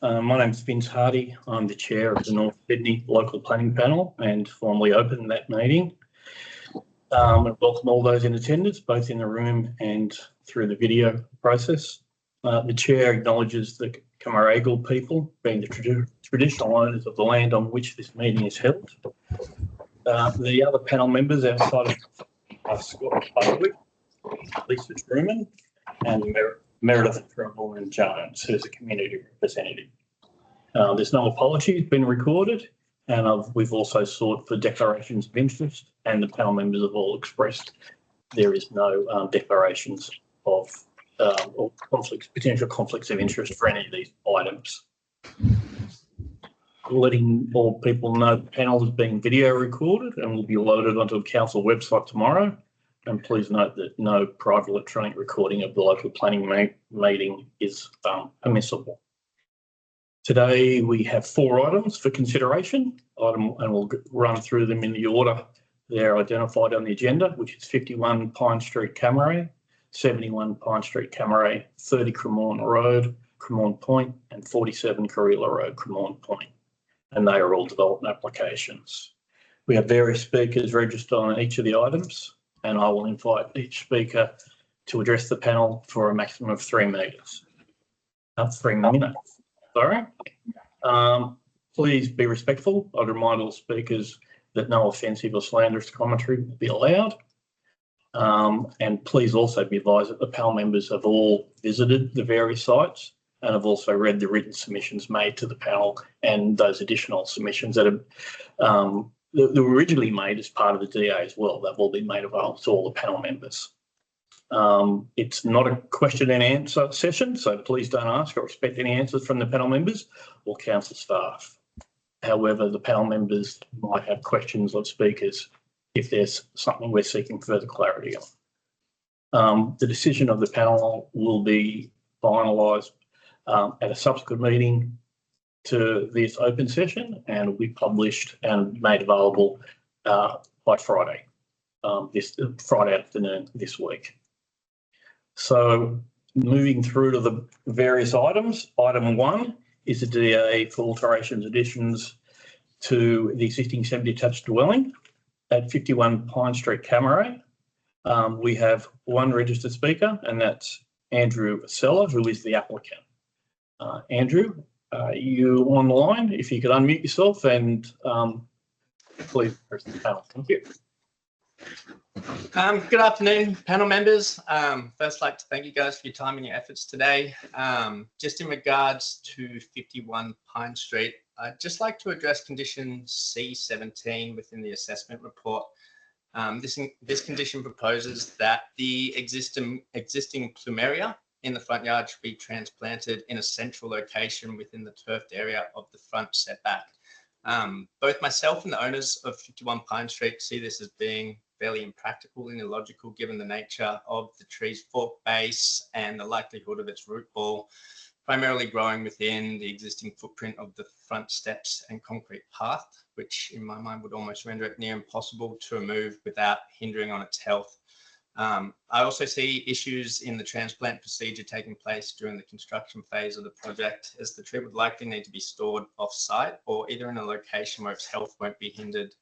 My name's Vince Hardy. I'm the chair of the North Sydney Local Planning Panel and formally open that meeting. And welcome all those in attendance, both in the room and through the video process. The chair acknowledges the Camaragal people being the traditional owners of the land on which this meeting is held. The other panel members outside of Scott Hardwick, Lisa Truman and Meredith Trumbull and Jones, who's a community representative. There's no apologies been recorded, and we've also sought for declarations of interest, and the panel members have all expressed there is no declarations of or potential conflicts of interest for any of these items. Letting all people know the panel is being video recorded and will be loaded onto the council website tomorrow. And please note that no private electronic recording of the local planning meeting is permissible. Today we have 4 items for consideration, and we'll run through them in the order they're identified on the agenda, which is 51 Pine Street, Cammeray, 71 Pine Street, Cammeray, 30 Cremorne Road, Cremorne Point, and 47 Carrilla Road, Cremorne Point. And they are all development applications. We have various speakers registered on each of the items, and I will invite each speaker to address the panel for a maximum of 3 minutes. 3 minutes, sorry. Please be respectful. I'd remind all speakers that no offensive or slanderous commentary will be allowed. And please also be advised that the panel members have all visited the various sites and have also read the written submissions made to the panel and those additional submissions that have that were originally made as part of the DA as well. They've all been made available to all the panel members. It's not a question and answer session, so please don't ask or expect any answers from the panel members or council staff. However, the panel members might have questions of speakers if there's something we're seeking further clarity on. The decision of the panel will be finalised at a subsequent meeting to this open session and will be published and made available by Friday, this Friday afternoon this week. So moving through to the various items, item 1 is a DA for alterations additions to the existing semi-detached dwelling at 51 Pine Street, Cammeray. We have 1 registered speaker, and that's Andrew Seller, who is the applicant. Andrew, you on the line? If you could unmute yourself and please address the panel. Thank you. Good afternoon, panel members. First, I'd like to thank you guys for your time and your efforts today. Just in regards to 51 Pine Street, I'd just like to address condition C17 within the assessment report. This condition proposes that the existing plumeria in the front yard should be transplanted in a central location within the turfed area of the front setback. Both myself and the owners of 51 Pine Street see this as being fairly impractical and illogical given the nature of the tree's fork base and the likelihood of its root ball primarily growing within the existing footprint of the front steps and concrete path, which in my mind would almost render it near impossible to remove without hindering on its health. I also see issues in the transplant procedure taking place during the construction phase of the project, as the tree would likely need to be stored off-site or either in a location where its health won't be hindered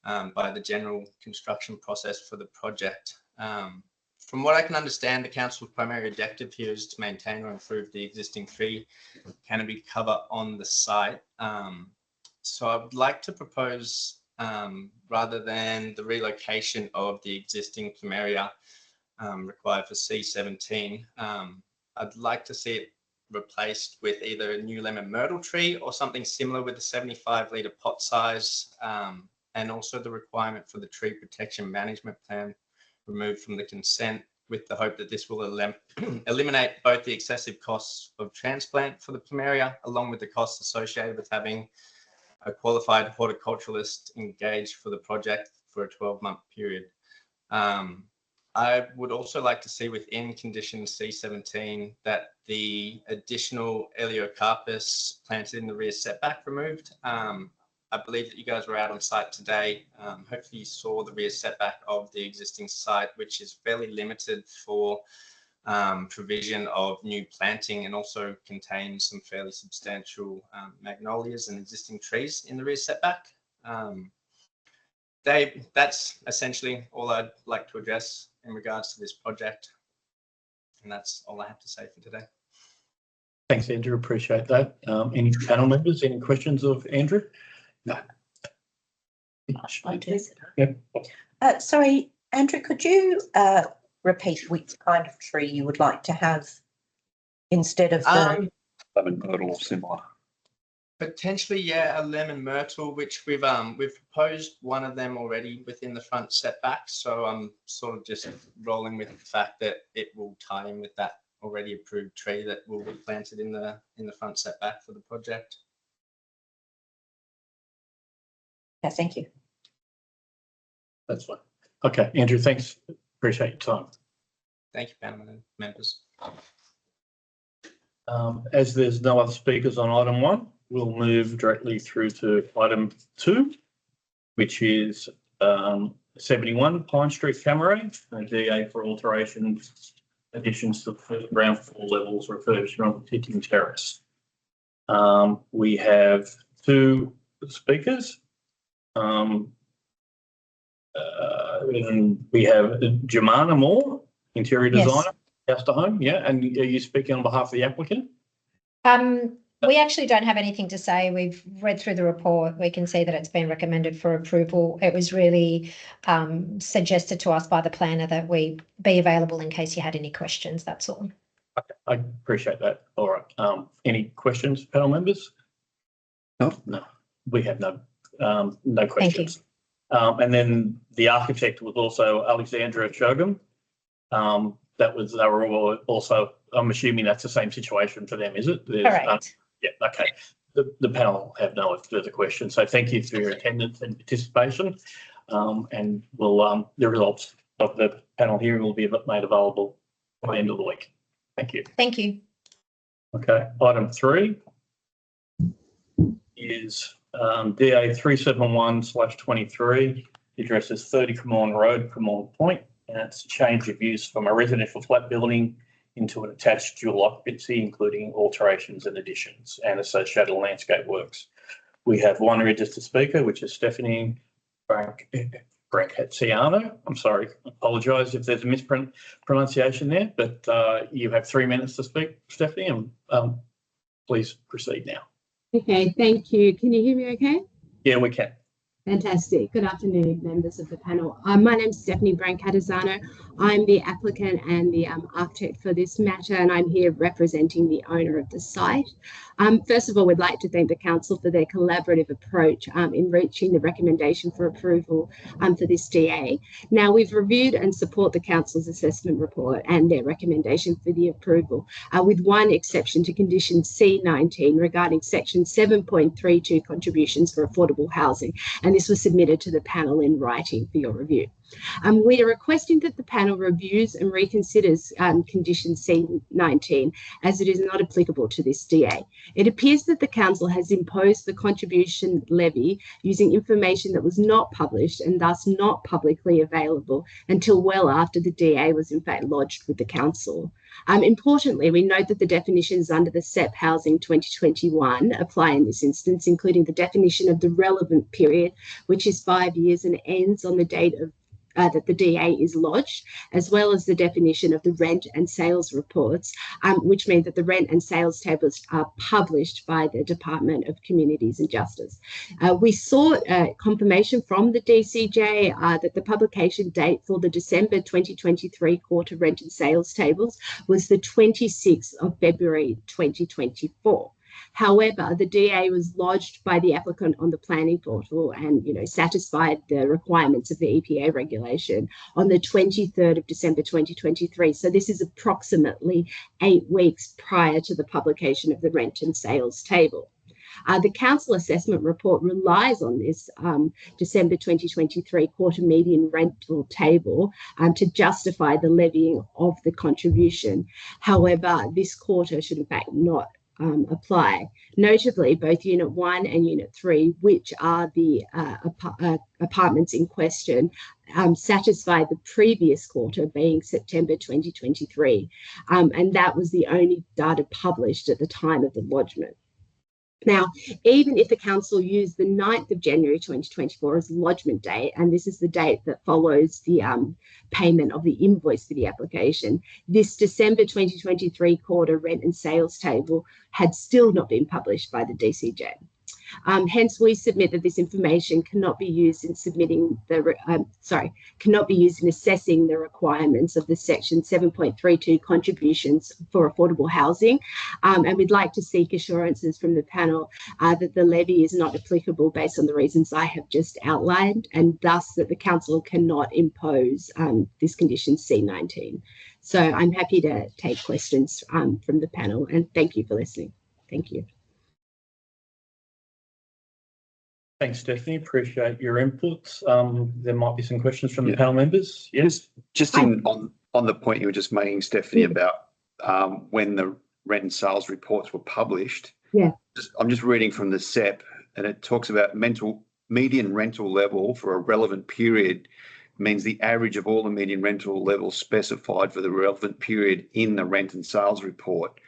by the general construction process for the project. From what I can understand, the council's primary objective here is to maintain or improve the existing tree canopy cover on the site. So I would like to propose, rather than the relocation of the existing plumeria required for C17, I'd like to see it replaced with either a new lemon myrtle tree or something similar with a 75-litre pot size, and also the requirement for the tree protection management plan removed from the consent, with the hope that this will eliminate both the excessive costs of transplant for the plumeria along with the costs associated with having a qualified horticulturalist engaged for the project for a 12-month period. I would also like to see within condition C17 that the additional Eliocarpus planted in the rear setback removed. I believe that you guys were out on site today. Hopefully you saw the rear setback of the existing site, which is fairly limited for provision of new planting, and also contains some fairly substantial magnolias and existing trees in the rear setback. That's essentially all I'd like to address in regards to this project. And that's all I have to say for today. Thanks, Andrew. Appreciate that. Any panel members, any questions of Andrew? No. I do. Yep. Sorry, Andrew, could you repeat which kind of tree you would like to have instead of the lemon myrtle or similar? Potentially, yeah, a lemon myrtle, which we've proposed one of them already within the front setback. So I'm sort of just rolling with the fact that it will tie in with that already approved tree that will be planted in the front setback for the project. Yeah, thank you. That's fine. Okay, Andrew, thanks. Appreciate your time. Thank you, panel members. As there's no other speakers on item 1, we'll move directly through to item 2, which is 71 Pine Street, Cameron, a DA for alterations, additions to the ground floor levels, refurbishment of Titting Terrace. We have 2 speakers. And we have Jemana Moore, interior designer, House to Home. Yeah, and are you speaking on behalf of the applicant? We actually don't have anything to say. We've read through the report. We can see that it's been recommended for approval. It was really suggested to us by the planner that we be available in case you had any questions. That's all. Okay, I appreciate that. All right. Any questions, panel members? No. We have no questions. Thank you. And then the architect was also Alexandra Chogum. They were all also, I'm assuming that's the same situation for them, is it? Correct. Yeah, okay. The panel have no further questions. So thank you for your attendance and participation. And we'll the results of the panel hearing will be made available by the end of the week. Thank you. Thank you. Okay, item 3 is DA 371/23. The address is 30 Cremorne Road, Cremorne Point, and it's a change of use from a residential flat building into an attached dual occupancy, including alterations and additions and associated landscape works. We have one registered speaker, which is Stephanie Brancaziano. I'm sorry, I apologise if there's a mispronunciation there, but you have 3 minutes to speak, Stephanie, and please proceed now. Okay, thank you. Can you hear me okay? Yeah, we can. Fantastic. Good afternoon, members of the panel. My name is Stephanie Brancaziano. I'm the applicant and the architect for this matter, and I'm here representing the owner of the site. First of all, we'd like to thank the council for their collaborative approach in reaching the recommendation for approval for this DA. Now, we've reviewed and support the council's assessment report and their recommendation for the approval, with one exception to condition C19 regarding section 7.32 contributions for affordable housing. And this was submitted to the panel in writing for your review. We are requesting that the panel reviews and reconsiders condition C19 as it is not applicable to this DA. It appears that the council has imposed the contribution levy using information that was not published and thus not publicly available until well after the DA was in fact lodged with the council. Importantly, we note that the definitions under the SEP Housing 2021 apply in this instance, including the definition of the relevant period, which is 5 years and ends on the date of that the DA is lodged, as well as the definition of the rent and sales reports, which mean that the rent and sales tables are published by the Department of Communities and Justice. We sought confirmation from the DCJ that the publication date for the December 2023 quarter rent and sales tables was the 26th of February 2024. However, the DA was lodged by the applicant on the planning portal and, satisfied the requirements of the EPA regulation on the 23rd of December 2023. So this is approximately 8 weeks prior to the publication of the rent and sales table. The council assessment report relies on this December 2023 quarter median rental table to justify the levying of the contribution. However, this quarter should in fact not apply. Notably, both Unit 1 and Unit 3, which are the apartments in question, satisfy the previous quarter, being September 2023. And that was the only data published at the time of the lodgement. Now, even if the council used the 9th of January 2024 as lodgement date, and this is the date that follows the payment of the invoice for the application, this December 2023 quarter rent and sales table had still not been published by the DCJ. Hence, we submit that this information cannot be used in assessing the requirements of the Section 7.32 contributions for affordable housing. And we'd like to seek assurances from the panel that the levy is not applicable based on the reasons I have just outlined, and thus that the council cannot impose this condition C19. So I'm happy to take questions from the panel, and thank you for listening. Thank you. Thanks, Stephanie. Appreciate your inputs. There might be some questions from the panel members. Yes. Just on the point you were just making, Stephanie, about when the rent and sales reports were published. Yeah. I'm just reading from the SEP, and it talks about median rental level for a relevant period means the average of all the median rental levels specified for the relevant period in the rent and sales report.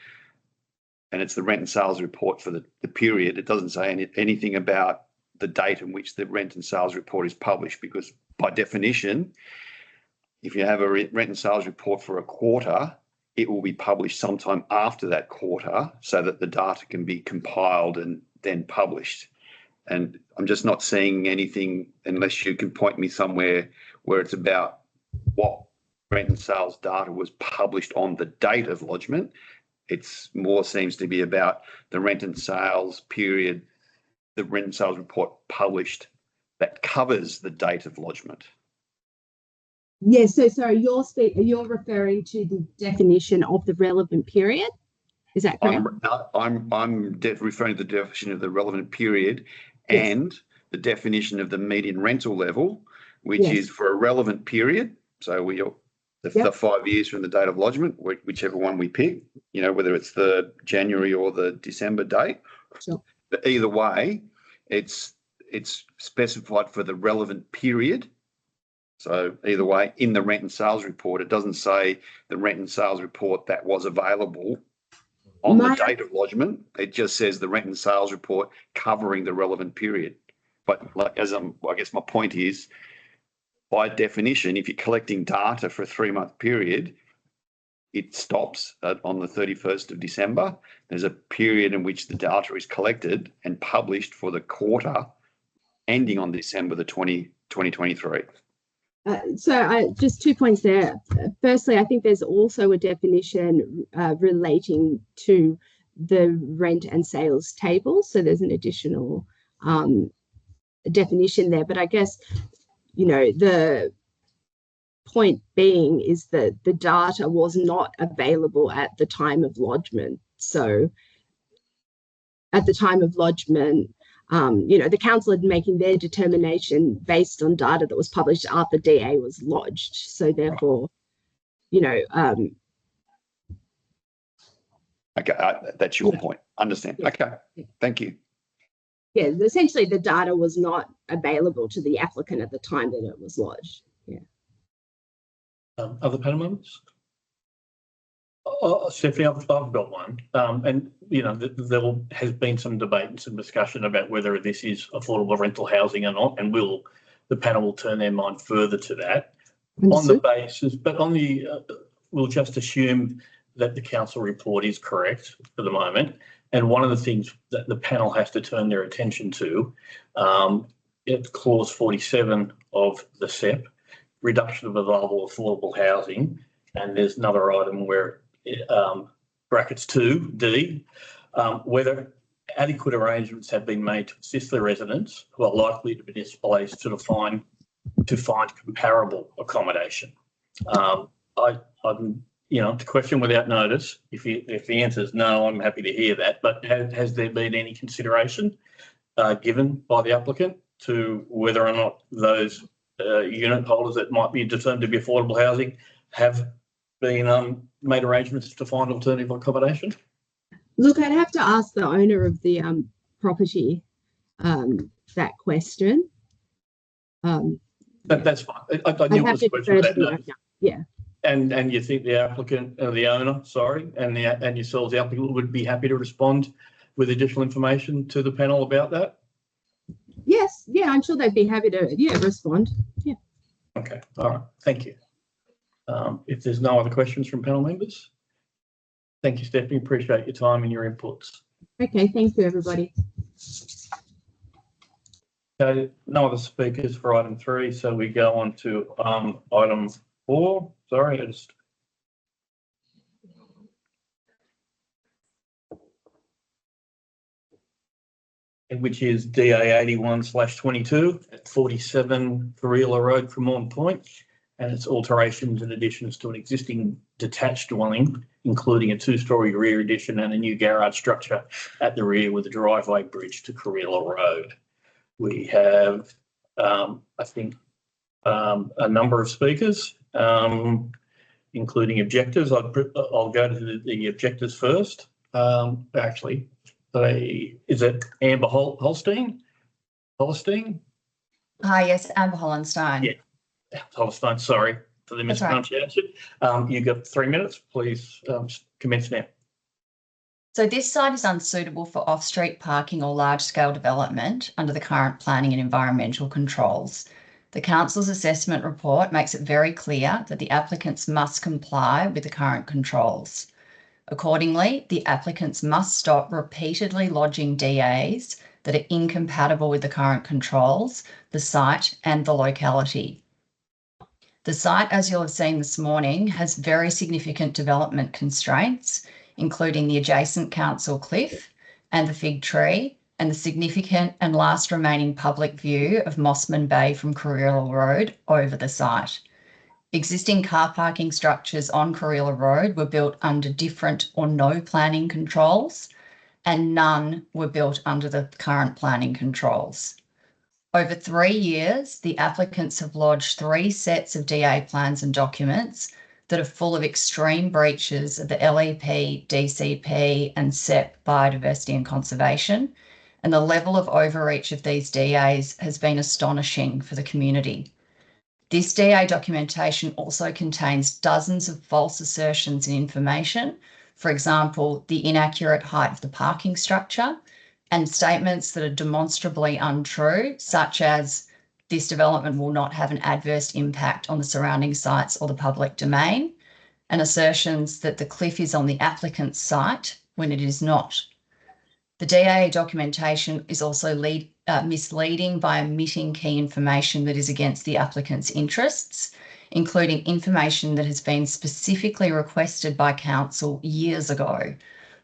And it's the rent and sales report for the period. It doesn't say anything about the date in which the rent and sales report is published, because by definition, if you have a rent and sales report for a quarter, it will be published sometime after that quarter so that the data can be compiled and then published. And I'm just not seeing anything, unless you can point me somewhere where it's about what rent and sales data was published on the date of lodgement. It's more seems to be about the rent and sales period, the rent and sales report published that covers the date of lodgement. Yes, so sorry, you're referring to the definition of the relevant period? Is that correct? I'm referring to the definition of the relevant period, yes, and the definition of the median rental level, which yes, is for a relevant period. So the 5 years from the date of lodgement, whichever one we pick, whether it's the January or the December date. Sure. But either way, it's specified for the relevant period. So either way, in the rent and sales report, it doesn't say the rent and sales report that was available on the date of lodgement. It just says the rent and sales report covering the relevant period. But I guess my point is, by definition, if you're collecting data for a 3-month period, it stops on the 31st of December. There's a period in which the data is collected and published for the quarter ending on December the 2023. So just 2 points there. Firstly, I think there's also a definition relating to the rent and sales table. So there's an additional definition there. But I guess, the point being is that the data was not available at the time of lodgement. So at the time of lodgement, the council had making their determination based on data that was published after DA was lodged. So therefore, Okay, that's your point. Understand. Yeah. Okay, thank you. Yeah, essentially the data was not available to the applicant at the time that it was lodged. Yeah. Other panel members? Stephanie, I've got one. And, there has been some debate and some discussion about whether this is affordable rental housing or not, and the panel will turn their mind further to that. On the basis, but we'll just assume that the council report is correct for the moment. And one of the things that the panel has to turn their attention to, it's clause 47 of the SEP, reduction of available affordable housing, and there's another item where brackets 2D, whether adequate arrangements have been made to assist the residents who are likely to be displaced to find comparable accommodation. To question without notice, if the answer is no, I'm happy to hear that. But has there been any consideration given by the applicant to whether or not those unit holders that might be determined to be affordable housing have been made arrangements to find alternative accommodation? Look, I'd have to ask the owner of the property that question. That's fine. I I'd knew it have was to a question defer to about the that. owner. Yeah. And you think the applicant, the owner, sorry, and yourselves, the applicant, would be happy to respond with additional information to the panel about that? Yes. Yeah, I'm sure they'd be happy to respond. Yeah. Okay. All right. Thank you. If there's no other questions from panel members, thank you, Stephanie. Appreciate your time and your inputs. Okay. Thank you, everybody. Okay, no other speakers for item 3, so we go on to item 4. Sorry, I just which is DA 81/22 at 47 Carrilla Road, Cremorne Point, and it's alterations and additions to an existing detached dwelling, including a 2-storey rear addition and a new garage structure at the rear with a driveway bridge to Carrilla Road. We have, I think, a number of speakers, including objectors. I'll go to the objectors first. Actually, is it Amber Holstein? Holstein? Hi, yes, Amber Hollenstein. Yeah, Holstein, sorry for the mispronunciation. Right. You've got 3 minutes. Please commence now. So this site is unsuitable for off-street parking or large-scale development under the current planning and environmental controls. The council's assessment report makes it very clear that the applicants must comply with the current controls. Accordingly, the applicants must stop repeatedly lodging DAs that are incompatible with the current controls, the site and the locality. The site, as you'll have seen this morning, has very significant development constraints, including the adjacent council cliff and the fig tree, and the significant and last remaining public view of Mossman Bay from Carrilla Road over the site. Existing car parking structures on Carrilla Road were built under different or no planning controls, and none were built under the current planning controls. Over 3 years, the applicants have lodged 3 sets of DA plans and documents that are full of extreme breaches of the LEP, DCP and SEP biodiversity and conservation, and the level of overreach of these DAs has been astonishing for the community. This DA documentation also contains dozens of false assertions and information, for example, the inaccurate height of the parking structure, and statements that are demonstrably untrue, such as this development will not have an adverse impact on the surrounding sites or the public domain, and assertions that the cliff is on the applicant's site when it is not. The DA documentation is also misleading by omitting key information that is against the applicant's interests, including information that has been specifically requested by council years ago.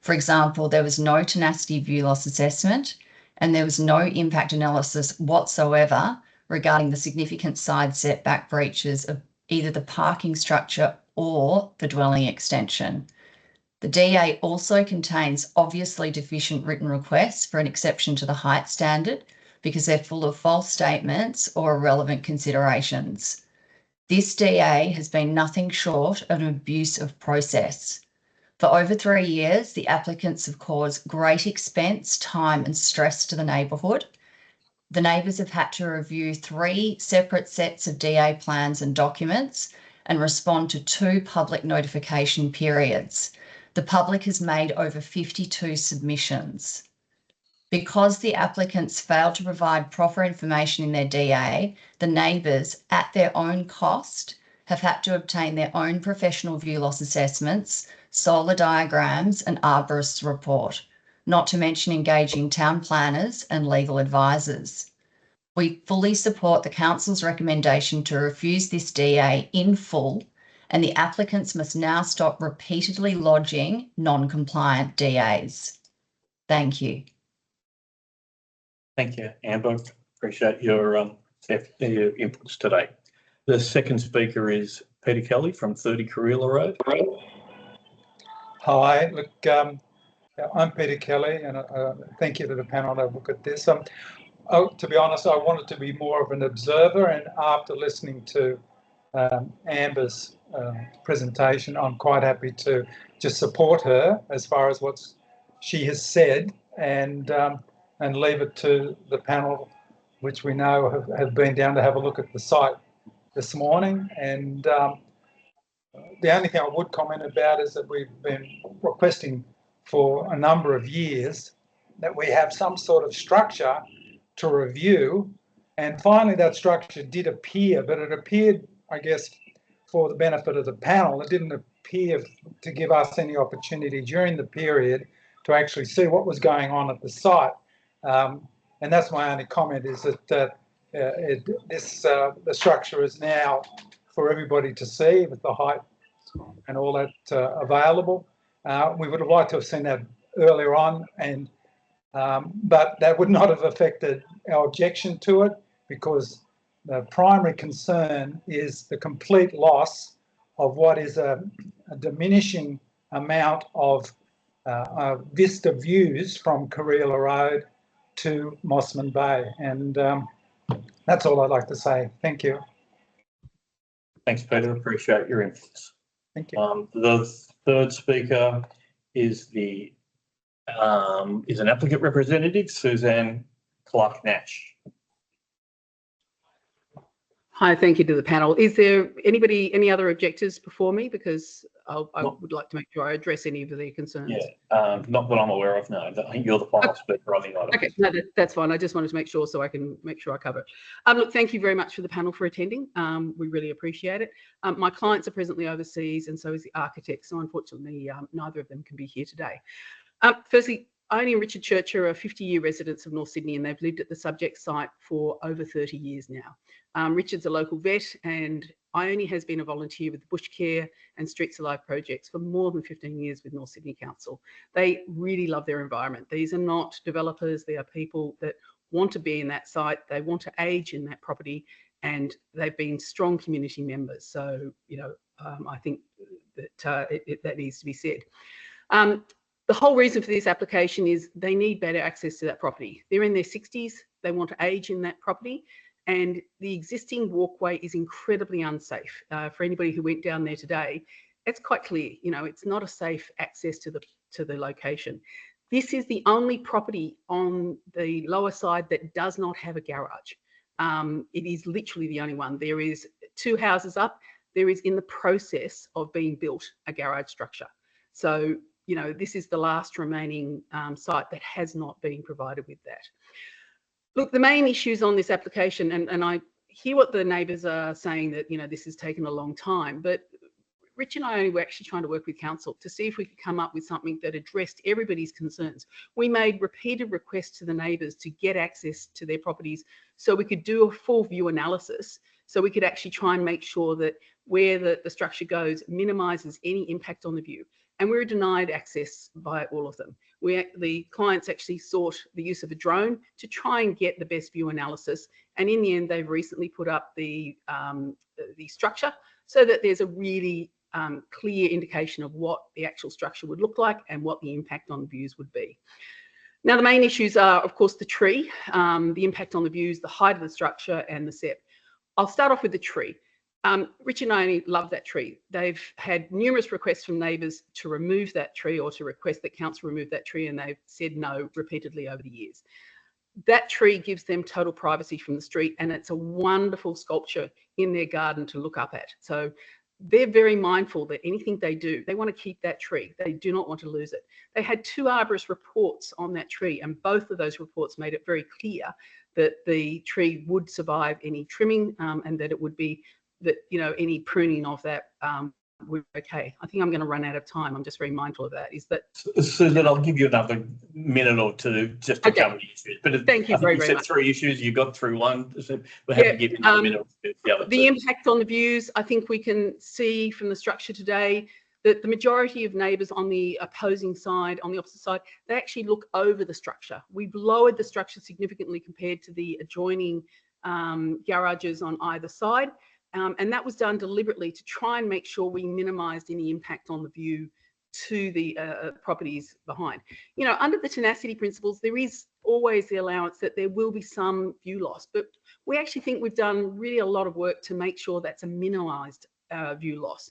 For example, there was no tenacity view loss assessment and there was no impact analysis whatsoever regarding the significant side setback breaches of either the parking structure or the dwelling extension. The DA also contains obviously deficient written requests for an exception to the height standard because they're full of false statements or irrelevant considerations. This DA has been nothing short of an abuse of process. For over 3 years, the applicants have caused great expense, time and stress to the neighbourhood. The neighbours have had to review 3 separate sets of DA plans and documents and respond to 2 public notification periods. The public has made over 52 submissions. Because the applicants failed to provide proper information in their DA, the neighbours, at their own cost, have had to obtain their own professional view loss assessments, solar diagrams and arborist's report, not to mention engaging town planners and legal advisors. We fully support the council's recommendation to refuse this DA in full, and the applicants must now stop repeatedly lodging non-compliant DAs. Thank you. Thank you, Amber. Appreciate your inputs today. The second speaker is Peter Kelly from 30 Carrilla Road. Hi, look, I'm Peter Kelly, and thank you to the panel to look at this. To be honest, I wanted to be more of an observer, and after listening to Amber's presentation, I'm quite happy to just support her as far as what's she has said, and leave it to the panel, which we know have been down to have a look at the site this morning. And the only thing I would comment about is that we've been requesting for a number of years that we have some sort of structure to review. And finally, that structure did appear, but it appeared, I guess, for the benefit of the panel. It didn't appear to give us any opportunity during the period to actually see what was going on at the site. And that's my only comment, is that the structure is now for everybody to see, with the height and all that available. We would have liked to have seen that earlier on, and but that would not have affected our objection to it, because the primary concern is the complete loss of what is a diminishing amount of vista views from Kareela Road to Mossman Bay. And that's all I'd like to say. Thank you. Thanks, Peter. Appreciate your inputs. Thank you. The third speaker is an applicant representative, Suzanne Clark-Nash. Hi, thank you to the panel. Is there any other objectors before me? Because I would like to make sure I address any of their concerns. Yeah, not that I'm aware of, no. I think you're the final speaker on the item. Okay, no, that's fine. I just wanted to make sure so I can make sure I cover it. Look, thank you very much for the panel for attending. We really appreciate it. My clients are presently overseas, and so is the architect. So unfortunately, neither of them can be here today. Firstly, Ione and Richard Church are 50-year residents of North Sydney, and they've lived at the subject site for over 30 years now. Richard's a local vet, and Ione has been a volunteer with the Bush Care and Streets Alive projects for more than 15 years with North Sydney Council. They really love their environment. These are not developers. They are people that want to be in that site. They want to age in that property, and they've been strong community members. So, I think that that needs to be said. The whole reason for this application is they need better access to that property. They're in their 60s. They want to age in that property. And the existing walkway is incredibly unsafe. For anybody who went down there today, it's quite clear, it's not a safe access to the location. This is the only property on the lower side that does not have a garage. It is literally the only one. There is 2 houses up. There is in the process of being built a garage structure. So, this is the last remaining site that has not been provided with that. Look, the main issues on this application, and I hear what the neighbours are saying, that, this has taken a long time, but Rich and I were actually trying to work with council to see if we could come up with something that addressed everybody's concerns. We made repeated requests to the neighbours to get access to their properties so we could do a full view analysis, so we could actually try and make sure that where the structure goes minimises any impact on the view. And we were denied access by all of them. The clients actually sought the use of a drone to try and get the best view analysis. And in the end, they've recently put up the structure so that there's a really clear indication of what the actual structure would look like and what the impact on the views would be. Now, the main issues are, of course, the tree, the impact on the views, the height of the structure, and the SEP. I'll start off with the tree. Rich and I love that tree. They've had numerous requests from neighbours to remove that tree, or to request that council remove that tree, and they've said no repeatedly over the years. That tree gives them total privacy from the street, and it's a wonderful sculpture in their garden to look up at. So they're very mindful that anything they do, they want to keep that tree. They do not want to lose it. They had 2 arborist reports on that tree, and both of those reports made it very clear that the tree would survive any trimming, and that it would be that, any pruning of that would be okay. I think I'm going to run out of time. I'm just very mindful of that. Susan, I'll give you another minute or two just to cover the issues. But thank you very much. You said 3 issues. You got through one. So we'll have to give you another minute or two. The impact on the views, I think we can see from the structure today that the majority of neighbours on the opposing side, on the opposite side, they actually look over the structure. We've lowered the structure significantly compared to the adjoining garages on either side. And that was done deliberately to try and make sure we minimised any impact on the view to the properties behind. Under the tenacity principles, there is always the allowance that there will be some view loss, but we actually think we've done really a lot of work to make sure that's a minimised view loss.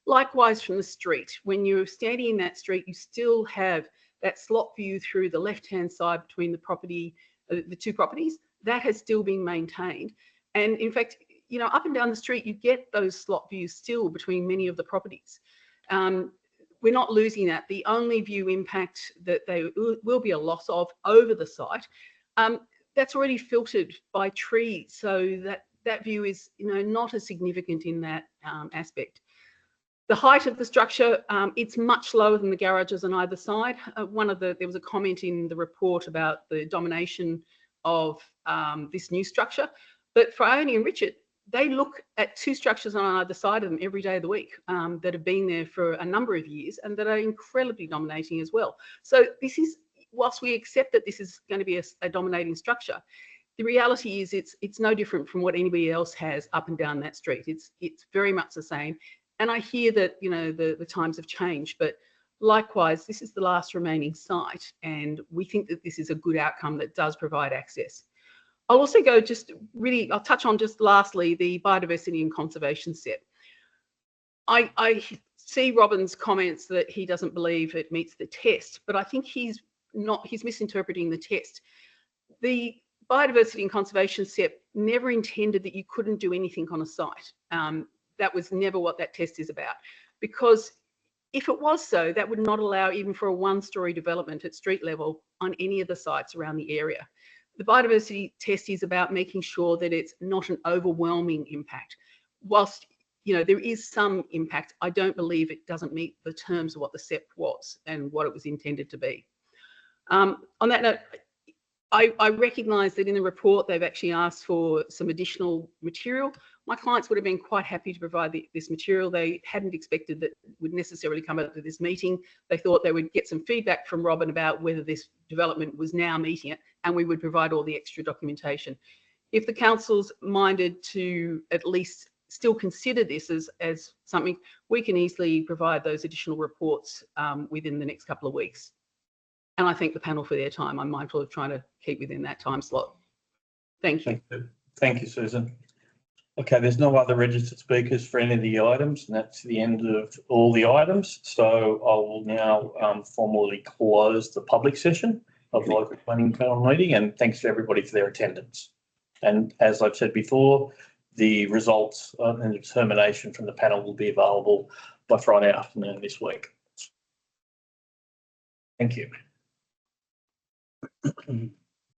Likewise, from the street, when you're standing in that street, you still have that slot view through the left-hand side between the property, the two properties, that has still been maintained. And in fact, you know, up and down the street, you get those slot views still between many of the properties. We're not losing that. The only view impact that there will be a loss of over the site, that's already filtered by trees, so that view is, you know, not as significant in that aspect. The height of the structure, it's much lower than the garages on either side. There was a comment in the report about the domination of this new structure, but for Ione and Richard, they look at two structures on either side of them every day of the week that have been there for a number of years and that are incredibly dominating as well. So this is, whilst we accept that this is going to be a dominating structure, the reality is it's no different from what anybody else has up and down that street. It's very much the same. And I hear that, you know, the times have changed, but likewise, this is the last remaining site, and we think that this is a good outcome that does provide access. I'll also go I'll touch on just lastly, the biodiversity and conservation set. I see Robin's comments that he doesn't believe it meets the test, but I think he's misinterpreting the test. The biodiversity and conservation set never intended that you couldn't do anything on a site. That was never what that test is about, because if it was so, that would not allow even for a one-storey development at street level on any of the sites around the area. The biodiversity test is about making sure that it's not an overwhelming impact. Whilst, you know, there is some impact, I don't believe it doesn't meet the terms of what the SEP was and what it was intended to be. On that note, I recognise that in the report they've actually asked for some additional material. My clients would have been quite happy to provide this material. They hadn't expected that it would necessarily come out of this meeting. They thought they would get some feedback from Robin about whether this development was now meeting it, and we would provide all the extra documentation. If the council's minded to at least still consider this as something, we can easily provide those additional reports within the next couple of weeks. And I thank the panel for their time. I'm mindful of trying to keep within that time slot. Thank you. Thank you, Susan. Okay, there's no other registered speakers for any of the items, and that's the end of all the items. So I will now formally close the public session of the local planning panel meeting, and thanks to everybody for their attendance. And as I've said before, the results and determination from the panel will be available by Friday afternoon this week. Thank you.